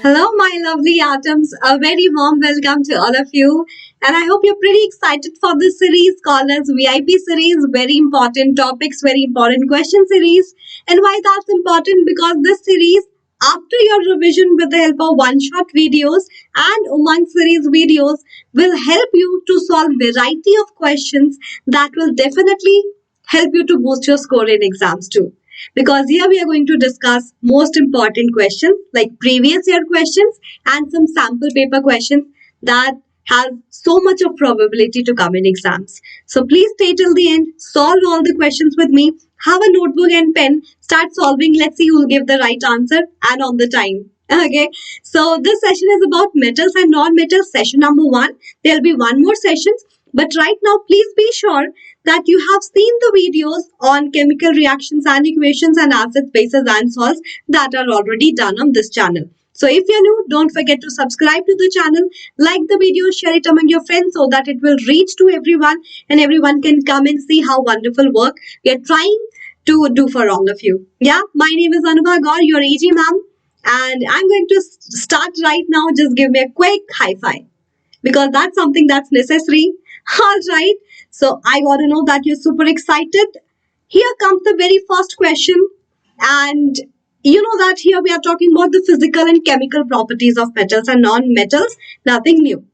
Hello, my lovely atoms. A very warm welcome to all of you. And I hope you're pretty excited for this series called as VIP series. Very important topics, very important question series. And why that's important? Because this series, after your revision with the help of one-shot videos and Umang series videos, will help you to solve variety of questions that will definitely help you to boost your score in exams too, because here we are going to discuss most important questions like previous year questions and some sample paper questions that have so much of probability to come in exams. So please stay till the end, solve all the questions with me, have a notebook and pen, start solving. Let's see who will give the right answer and on the time. Okay, so this session is about metals and non-metals, session number one. There'll be one more session, but right now please be sure that you have seen the videos on chemical reactions and equations and acids, bases and salts that are already done on this channel. So if you're new, don't forget to subscribe to the channel, like the video, share it among your friends so that it will reach to everyone and everyone can come and see how wonderful work we are trying to do for all of you. Yeah, my name is Anubha Gaur, your AG ma'am, and I'm going to start right now. Just give me a quick high five because that's something that's necessary. All right. So I got to know that you're super excited. Here comes the very first question. And you know that here we are talking about the physical and chemical properties of metals and non-metals. Nothing new.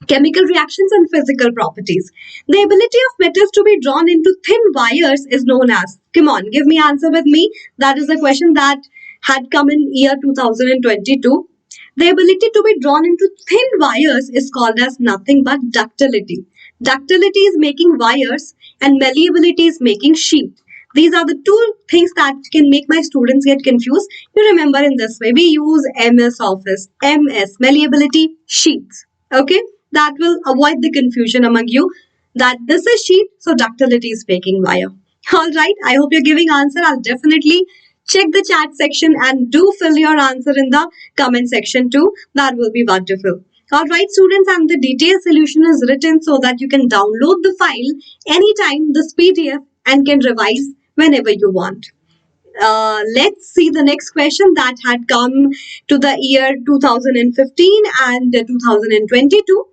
Chemical reactions and physical properties. The ability of metals to be drawn into thin wires is known as. Come on, give me answer with me. That is a question that had come in year 2022. The ability to be drawn into thin wires is called as nothing but ductility. Ductility is making wires and malleability is making sheet. These are the two things that can make my students get confused. You remember in this way, we use MS Office, MS, malleability, sheets. Okay, that will avoid the confusion among you that this is sheet, so ductility is making wire. All right, I hope you're giving answer. I'll definitely check the chat section and do fill your answer in the comment section too. That will be wonderful. All right, students, and the detailed solution is written so that you can download the file anytime, this PDF, and can revise whenever you want. Let's see the next question that had come to the year 2015 and 2022.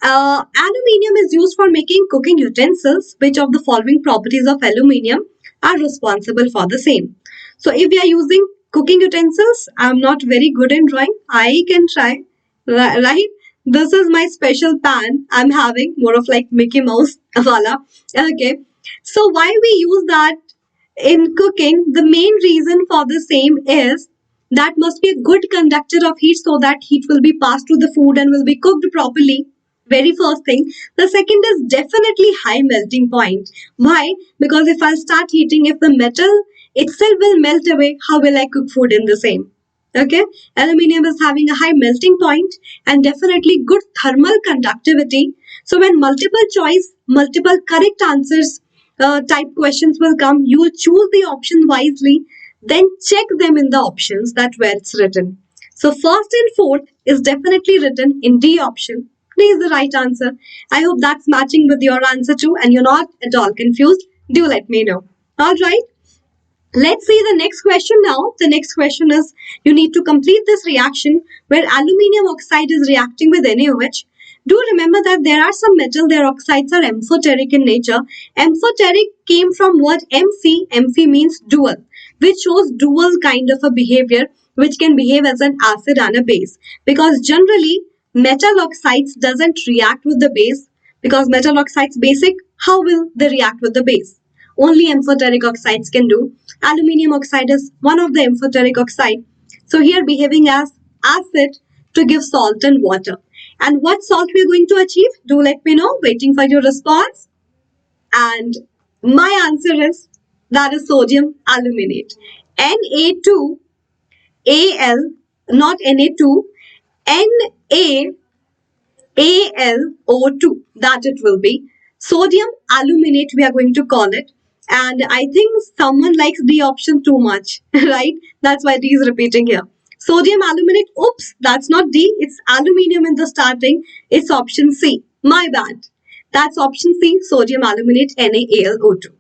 Aluminium is used for making cooking utensils. Which of the following properties of aluminium are responsible for the same? So if we are using cooking utensils, I'm not very good in drawing. I can try, right? This is my special pan I'm having, more of like Mickey Mouse wala. Okay. So why we use that in cooking? The main reason for the same is that must be a good conductor of heat so that heat will be passed to the food and will be cooked properly. Very first thing. The second is definitely high melting point. Why? Because if I'll start heating, if the metal itself will melt away, how will I cook food in the same? Okay, aluminium is having a high melting point and definitely good thermal conductivity. So when multiple choice, multiple correct answers type questions will come, you will choose the option wisely, then check them in the options that where it's written. So first and fourth is definitely written in D option. D is the right answer. I hope that's matching with your answer too and you're not at all confused. Do let me know. All right. Let's see the next question now. The next question is you need to complete this reaction where aluminium oxide is reacting with NaOH. Do remember that there are some metal, their oxides are amphoteric in nature. Amphoteric came from word Mp. Mp means dual, which shows dual kind of a behavior, which can behave as an acid and a base. Because generally, metal oxides doesn't react with the base because metal oxides basic. How will they react with the base? Only amphoteric oxides can do. Aluminium oxide is one of the amphoteric oxide. So here behaving as acid to give salt and water. And what salt we are going to achieve? Do let me know. Waiting for your response. And my answer is that is sodium aluminate. Na2Al, not Na2, NaAlO2. That it will be. Sodium aluminate we are going to call it. And I think someone likes D option too much, right? That's why D is repeating here. Sodium aluminate, oops, that's not D, it's aluminium in the starting. It's option C. My bad. That's option C, sodium aluminate NaAlO2.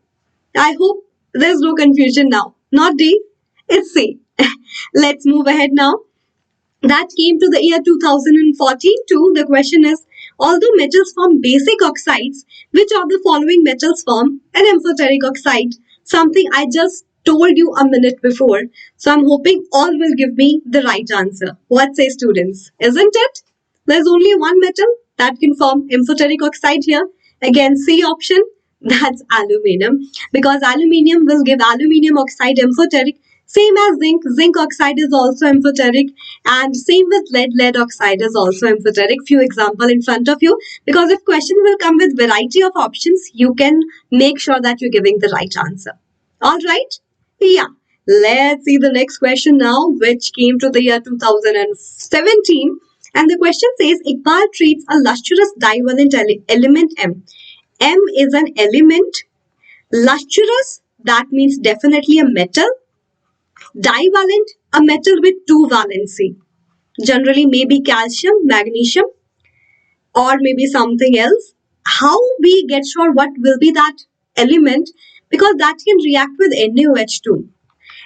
I hope there's no confusion now. Not D, it's C. Let's move ahead now. that came to the year 2014 too. The question is, although metals form basic oxides, which of the following metals form an amphoteric oxide? Something I just told you a minute before. So I'm hoping all will give me the right answer. What say students? Isn't it? There's only one metal that can form amphoteric oxide here. Again, C option, that's aluminium, because aluminium will give aluminium oxide amphoteric, same as zinc. Zinc oxide is also amphoteric, and same with lead. Lead oxide is also amphoteric. Few example in front of you, because if question will come with variety of options, you can make sure that you're giving the right answer. All right? Yeah. Let's see the next question now, which came to the year 2017. And the question says, Iqbal treats a lustrous divalent element M. M is an element. Lustrous, that means definitely a metal. Divalent, a metal with two valency. Generally, maybe calcium, magnesium, or maybe something else. How we get sure what will be that element? Because that can react with NaOH2.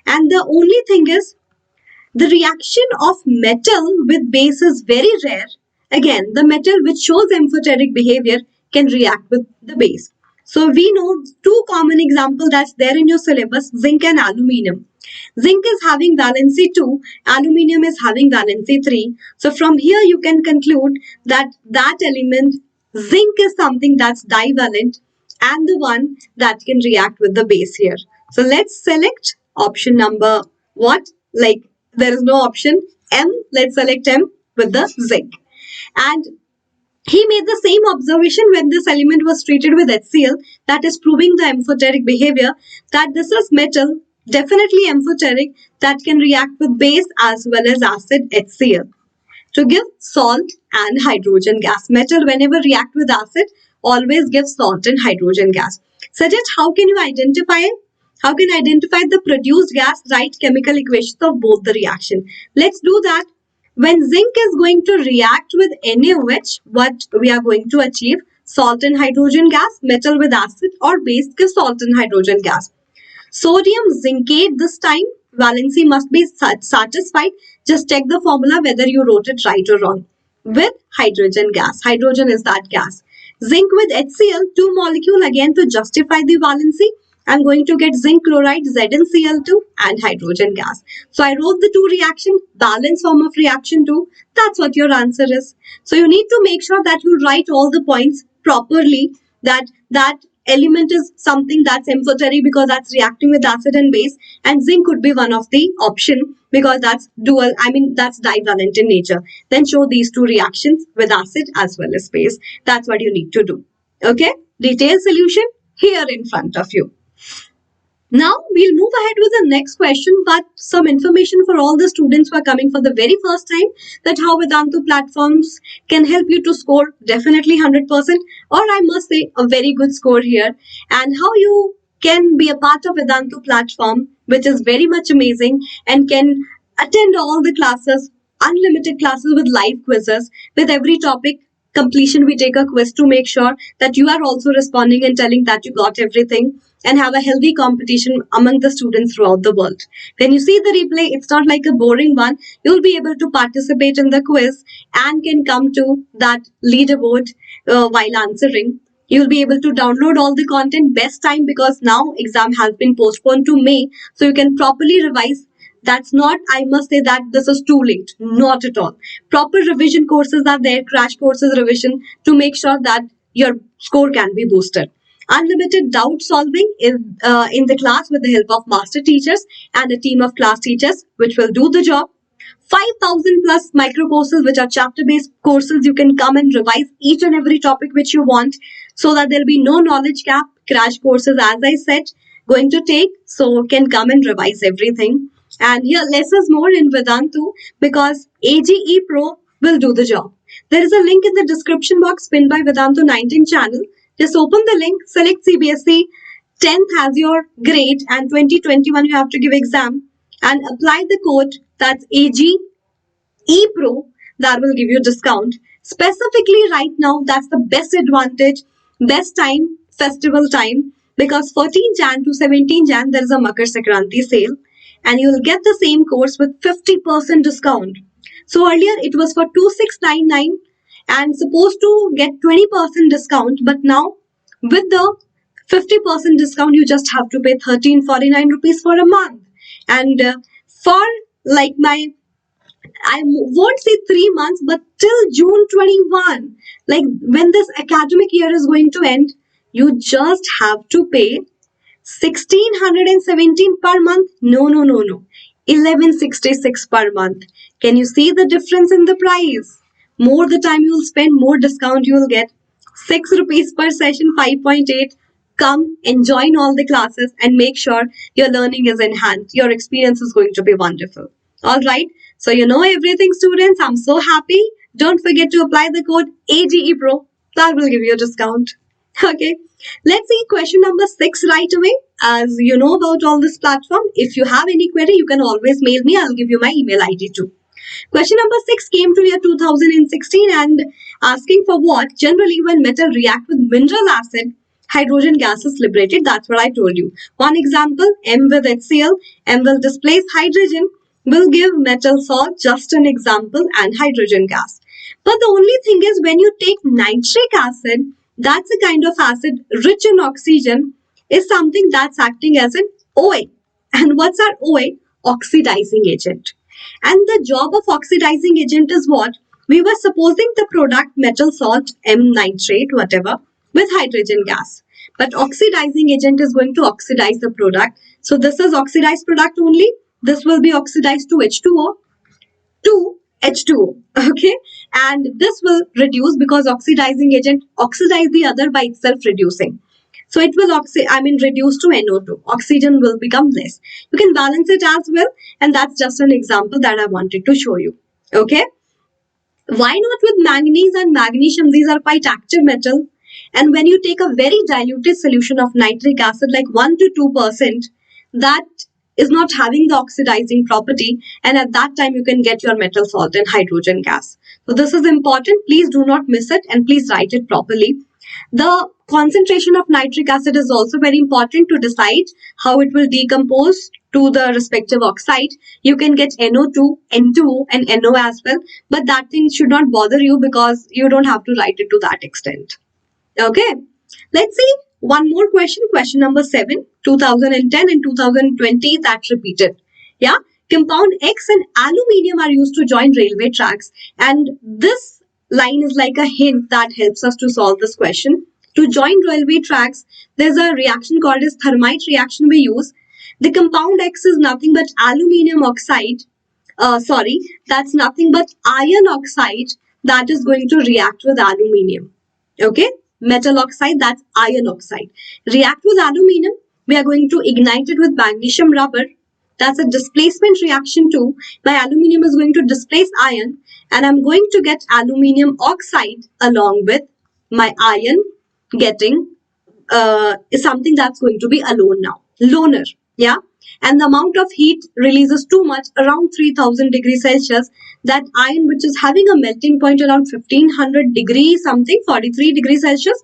And the only thing is, the reaction of metal with base is very rare. Again, the metal which shows amphoteric behavior can react with the base. So we know two common examples that's there in your syllabus, zinc and aluminium. Zinc is having valency 2, aluminium is having valency 3. So from here you can conclude that that element zinc is something that's divalent and the one that can react with the base here. So let's select option number what? Like there is no option M. Let's select M with the zinc. And he made the same observation when this element was treated with HCl, that is proving the amphoteric behavior, that this is metal, definitely amphoteric, that can react with base as well as acid HCl to give salt and hydrogen gas. Metal whenever react with acid always gives salt and hydrogen gas. Suggest how can you identify it? How can identify the produced gas? Write chemical equations of both the reaction. Let's do that. When zinc is going to react with NaOH, what we are going to achieve? Salt and hydrogen gas, metal with acid, or base gives salt and hydrogen gas. Sodium zincate this time, valency must be satisfied. Just check the formula whether you wrote it right or wrong. With hydrogen gas, hydrogen is that gas. Zinc with HCl, two molecule again to justify the valency. I'm going to get zinc chloride, ZnCl2 and hydrogen gas. So I wrote the two reaction, balance form of reaction 2. That's what your answer is. So you need to make sure that you write all the points properly, that element is something that's amphoteric because that's reacting with acid and base, and zinc could be one of the option because that's dual, that's divalent in nature. Then show these two reactions with acid as well as base. That's what you need to do. Okay, detailed solution here in front of you. Now we'll move ahead with the next question, but some information for all the students who are coming for the very first time, that how Vedantu platforms can help you to score definitely 100%, or I must say a very good score here, and how you can be a part of Vedantu platform, which is very much amazing and can attend all the classes, unlimited classes with live quizzes. With every topic completion, we take a quiz to make sure that you are also responding and telling that you got everything, and have a healthy competition among the students throughout the world. When you see the replay, it's not like a boring one. You'll be able to participate in the quiz and can come to that leaderboard while answering. You'll be able to download all the content best time, because now exam has been postponed to May, so you can properly revise. That's not, I must say that this is too late. Not at all. Proper revision courses are there, crash courses revision, to make sure that your score can be boosted. Unlimited doubt solving in the class with the help of master teachers and a team of class teachers which will do the job. 5,000 plus micro courses which are chapter based courses. You can come and revise each and every topic which you want, so that there will be no knowledge gap. Crash courses, as I said, going to take, so can come and revise everything. And here less is more in Vedantu, because AGE Pro will do the job. There is a link in the description box pinned by Vedantu 19 channel. Just open the link, select CBSE, 10th has your grade, and 2021 you have to give exam, and apply the code, that's AG ePro, that will give you discount. Specifically right now, that's the best advantage, best time, festival time, because 14 Jan to 17 Jan there is a Makar Sankranti sale, and you will get the same course with 50% discount. So earlier it was for 2699 and supposed to get 20% discount, but now with the 50% discount you just have to pay 1349 rupees for a month. And for like my, I won't say 3 months, but till June 21, like when this academic year is going to end, you just have to pay 1617 per month. No. 1166 per month. Can you see the difference in the price? More the time you will spend, more discount you will get. 6 rupees per session, 5.8. Come and join all the classes and make sure your learning is enhanced. Your experience is going to be wonderful. All right. So you know everything, students. I'm so happy. Don't forget to apply the code AGE Pro. That will give you a discount. Okay. Let's see question number 6 right away. As you know about all this platform, if you have any query, you can always mail me. I'll give you my email ID too. Question number 6 came to year 2016 and asking for what? Generally, when metal react with mineral acid, hydrogen gas is liberated. That's what I told you. One example, M with HCl, M will displace hydrogen, will give metal salt, just an example, and hydrogen gas. But the only thing is when you take nitric acid, that's a kind of acid rich in oxygen, is something that's acting as an OA. And what's our OA? Oxidizing agent. And the job of oxidizing agent is what? We were supposing the product metal salt, M nitrate, whatever, with hydrogen gas. But oxidizing agent is going to oxidize the product. So this is oxidized product only. This will be oxidized to H2O, to H2O. Okay. And this will reduce because oxidizing agent oxidize the other by itself reducing. So it will reduce to NO2. Oxygen will become less. You can balance it as well. And that's just an example that I wanted to show you. Okay. Why not with manganese and magnesium? These are quite active metal. And when you take a very diluted solution of nitric acid, like 1 to 2%, that is not having the oxidizing property. And at that time, you can get your metal salt and hydrogen gas. So this is important. Please do not miss it and please write it properly. The concentration of nitric acid is also very important to decide how it will decompose to the respective oxide. You can get NO2, N2O and NO as well, but that thing should not bother you because you don't have to write it to that extent. Okay, let's see one more question. Question number 7, 2010 and 2020, that repeated. Yeah, compound X and aluminium are used to join railway tracks, and this line is like a hint that helps us to solve this question. To join railway tracks, there's a reaction called as thermite reaction we use. The compound X is nothing but aluminium oxide. That's nothing but iron oxide that is going to react with aluminium. Okay, metal oxide, that's iron oxide. React with aluminium, we are going to ignite it with magnesium rubber. That's a displacement reaction too. My aluminium is going to displace iron and I'm going to get aluminium oxide along with my iron getting is something that's going to be alone now. Loner. Yeah. And the amount of heat releases too much, around 3000 degrees Celsius. That iron, which is having a melting point around 1500 degrees something, 43 degrees Celsius,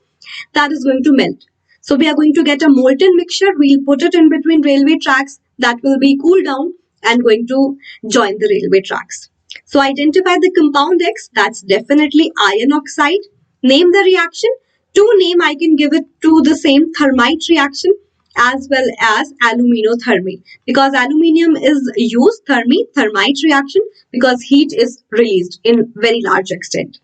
that is going to melt. So we are going to get a molten mixture. We'll put it in between railway tracks. That will be cooled down and going to join the railway tracks. So identify the compound X. That's definitely iron oxide. Name the reaction. To name, I can give it to the same thermite reaction as well as aluminothermy, because aluminium is used thermite reaction because heat is released in very large extent.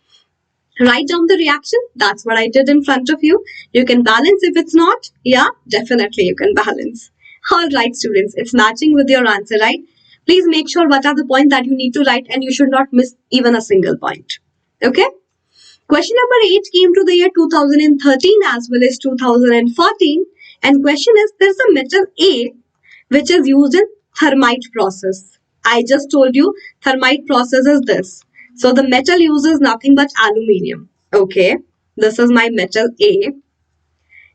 Write down the reaction. That's what I did in front of you. You can balance if it's not. Yeah, definitely you can balance. All right, students, it's matching with your answer, right? Please make sure what are the points that you need to write and you should not miss even a single point. Okay. Question number 8 came to the year 2013 as well as 2014. And question is, there's a metal A which is used in thermite process. I just told you thermite process is this. So the metal uses nothing but aluminium. Okay, this is my metal A.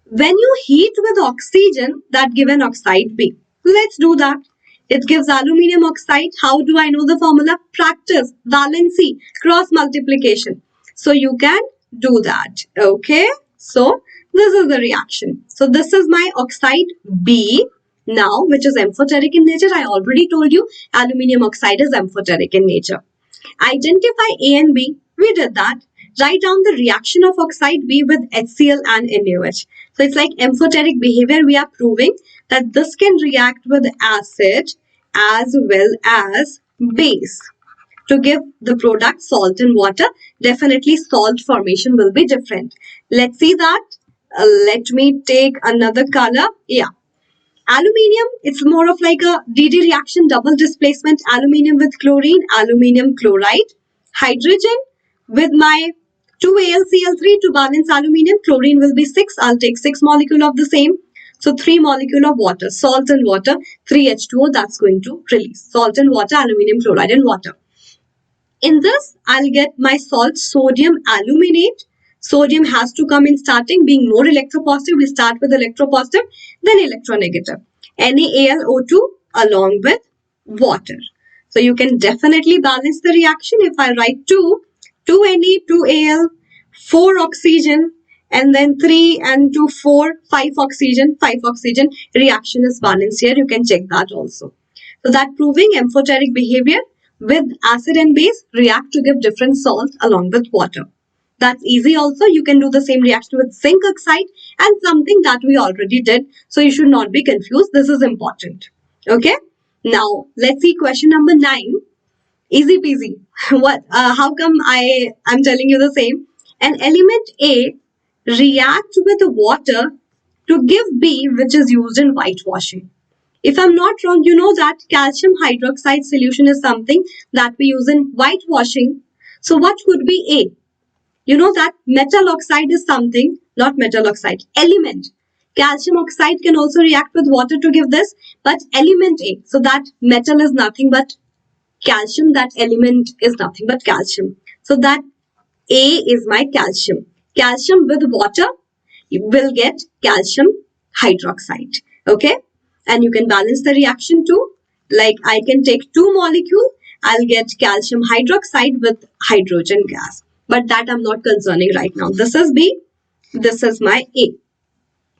When you heat with oxygen, that give an oxide B. Let's do that. It gives aluminium oxide. How do I know the formula? Practice, valency, cross multiplication. So you can do that. Okay, so this is the reaction. So this is my oxide B now, which is amphoteric in nature. I already told you aluminium oxide is amphoteric in nature. Identify A and B. We did that. Write down the reaction of oxide B with HCl and NaOH. So it's like amphoteric behavior. We are proving that this can react with acid as well as base to give the product salt and water. Definitely salt formation will be different. Let's see that. Let me take another color. Yeah. Aluminium, it's more of like a DD reaction, double displacement, aluminium with chlorine, aluminium chloride. Hydrogen with my 2AlCl3 to balance aluminium, chlorine will be 6. I'll take 6 molecule of the same. So 3 molecule of water, salt and water, 3H2O, that's going to release. Salt and water, aluminium chloride and water. In this, I'll get my salt sodium aluminate. Sodium has to come in starting, being more electropositive. We start with electropositive, then electronegative. NaAlO2 along with water. So you can definitely balance the reaction. If I write 2 Na, 2Al, 4 oxygen, and then 3 and 2, 4, 5 oxygen, reaction is balanced here. You can check that also. So that proving amphoteric behavior with acid and base react to give different salts along with water. That's easy also. You can do the same reaction with zinc oxide and something that we already did. So you should not be confused. This is important. Okay. Now let's see question number 9. Easy peasy. How come I'm telling you the same? An element A reacts with water to give B, which is used in whitewashing. If I'm not wrong, you know that calcium hydroxide solution is something that we use in whitewashing. So what could be A? You know that metal oxide is something, not metal oxide, element. Calcium oxide can also react with water to give this, but element A. So that metal is nothing but calcium, that element is nothing but calcium. So that A is my calcium. Calcium with water, you will get calcium hydroxide. Okay? And you can balance the reaction too. Like I can take 2 molecules, I'll get calcium hydroxide with hydrogen gas. But that I'm not concerning right now. This is B, this is my A.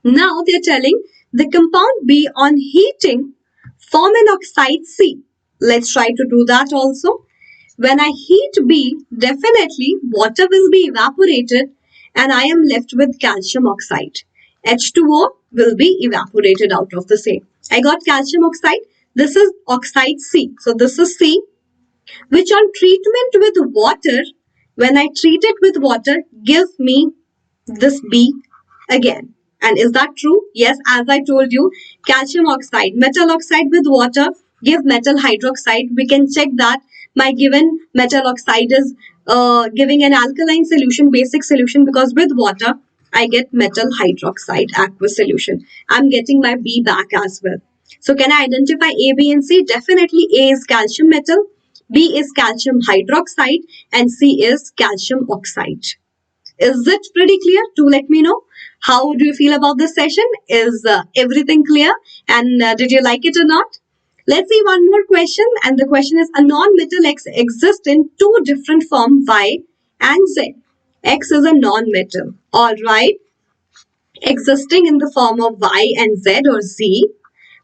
Now they're telling the compound B on heating form an oxide C. Let's try to do that also. When I heat B, definitely water will be evaporated and I am left with calcium oxide. H2O will be evaporated out of the same. I got calcium oxide. This is oxide C. So this is C, which on treatment with water, when I treat it with water, give me this B again. And is that true? Yes, as I told you, calcium oxide, metal oxide with water, give metal hydroxide. We can check that my given metal oxide is giving an alkaline solution, basic solution, because with water, I get metal hydroxide aqueous solution. I'm getting my B back as well. So can I identify A, B and C? Definitely A is calcium metal, B is calcium hydroxide and C is calcium oxide. Is it pretty clear? Do let me know. How do you feel about this session? Is everything clear? And did you like it or not? Let's see one more question. And the question is, a non-metal X exists in 2 different forms, Y and Z. X is a non-metal. Alright. Existing in the form of Y and Z or Z.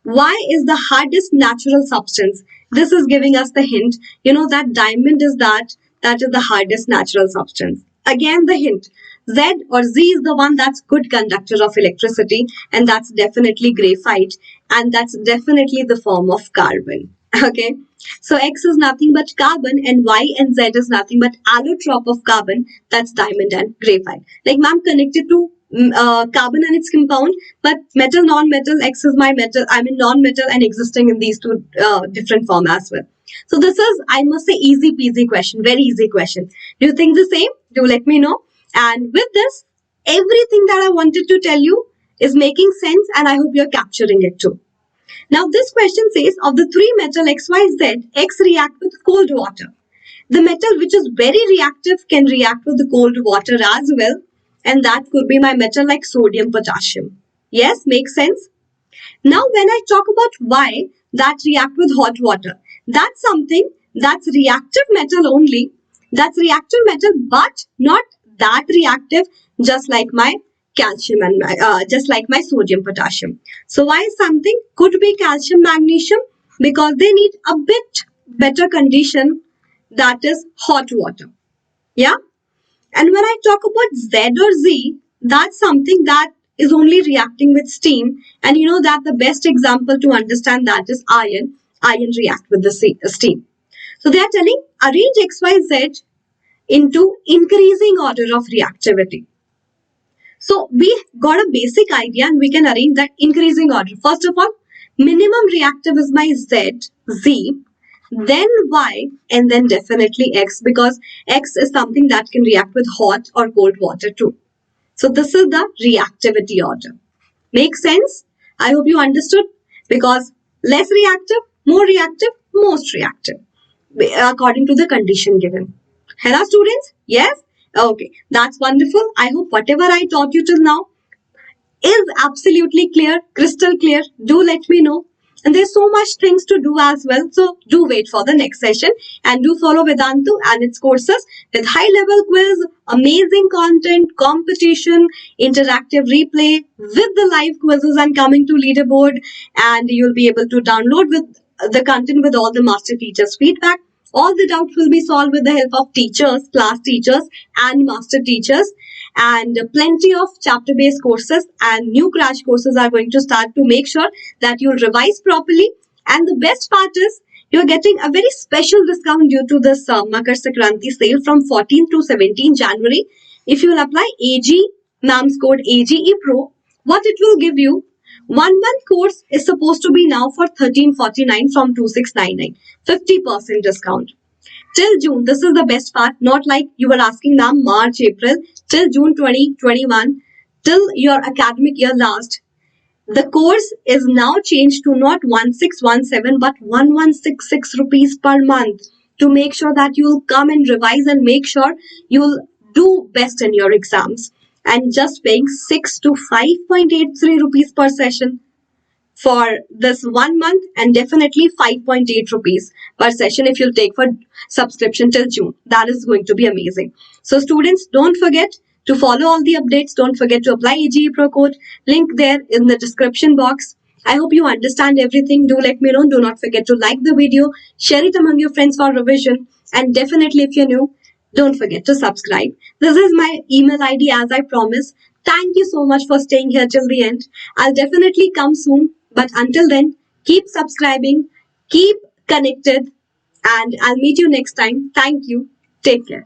Y is the hardest natural substance. This is giving us the hint. You know that diamond is that is the hardest natural substance. Again the hint. Z or Z is the one that's good conductor of electricity and that's definitely graphite and that's definitely the form of carbon. Okay. So X is nothing but carbon and Y and Z is nothing but allotrope of carbon. That's diamond and graphite. Like ma'am, connected to carbon and its compound, but metal, non-metal, X is my metal, I mean non-metal and existing in these 2 different forms as well. So this is, I must say, easy peasy question, very easy question. Do you think the same? Do let me know. And with this, everything that I wanted to tell you is making sense and I hope you're capturing it too. Now this question says, of the 3 metal X, Y, Z, X react with cold water. The metal which is very reactive can react with the cold water as well. And that could be my metal like sodium, potassium. Yes, makes sense. Now when I talk about Y that react with hot water, that's something that's reactive metal only. That's reactive metal but not that reactive just like my calcium and just like my sodium, potassium. So why something could be calcium, magnesium? Because they need a bit better condition that is hot water. Yeah. And when I talk about Z or Z, that's something that is only reacting with steam. And you know that the best example to understand that is iron. Iron react with the steam. So they are telling arrange XYZ into increasing order of reactivity. So we got a basic idea and we can arrange that increasing order. First of all, minimum reactive is my Z, then Y, and then definitely X, because X is something that can react with hot or cold water too. So this is the reactivity order. Make sense? I hope you understood, because less reactive, more reactive, most reactive, according to the condition given. Hello students? Yes? Okay, that's wonderful. I hope whatever I taught you till now is absolutely clear, crystal clear. Do let me know. And there's so much things to do as well. So do wait for the next session and do follow Vedantu and its courses with high level quiz, amazing content, competition, interactive replay with the live quizzes and coming to leaderboard. And you'll be able to download with the content with all the master teachers feedback. All the doubts will be solved with the help of teachers, class teachers and master teachers, and plenty of chapter based courses and new crash courses are going to start to make sure that you'll revise properly. And the best part is you're getting a very special discount due to this Makar Sankranti sale from 14 to 17 January. If you'll apply AG, MAM's code AGE Pro, what it will give you, 1 month course is supposed to be now for 1349 from 2699, 50% discount till June. This is the best part. Not like you were asking ma'am, March, April, till June 2021, till your academic year last. The course is now changed to not 1617 but 1166 rupees per month, to make sure that you'll come and revise and make sure you'll do best in your exams. And just paying 6 to 5.83 rupees per session for this 1 month, and definitely 5.8 rupees per session if you'll take for subscription till June. That is going to be amazing. So students, don't forget to follow all the updates. Don't forget to apply AGE Pro code. Link there in the description box. I hope you understand everything. Do let me know. Do not forget to like the video, share it among your friends for revision, and definitely if you're new, don't forget to subscribe. This is my email ID as I promised. Thank you so much for staying here till the end. I'll definitely come soon. But until then, keep subscribing, keep connected, and I'll meet you next time. Thank you. Take care.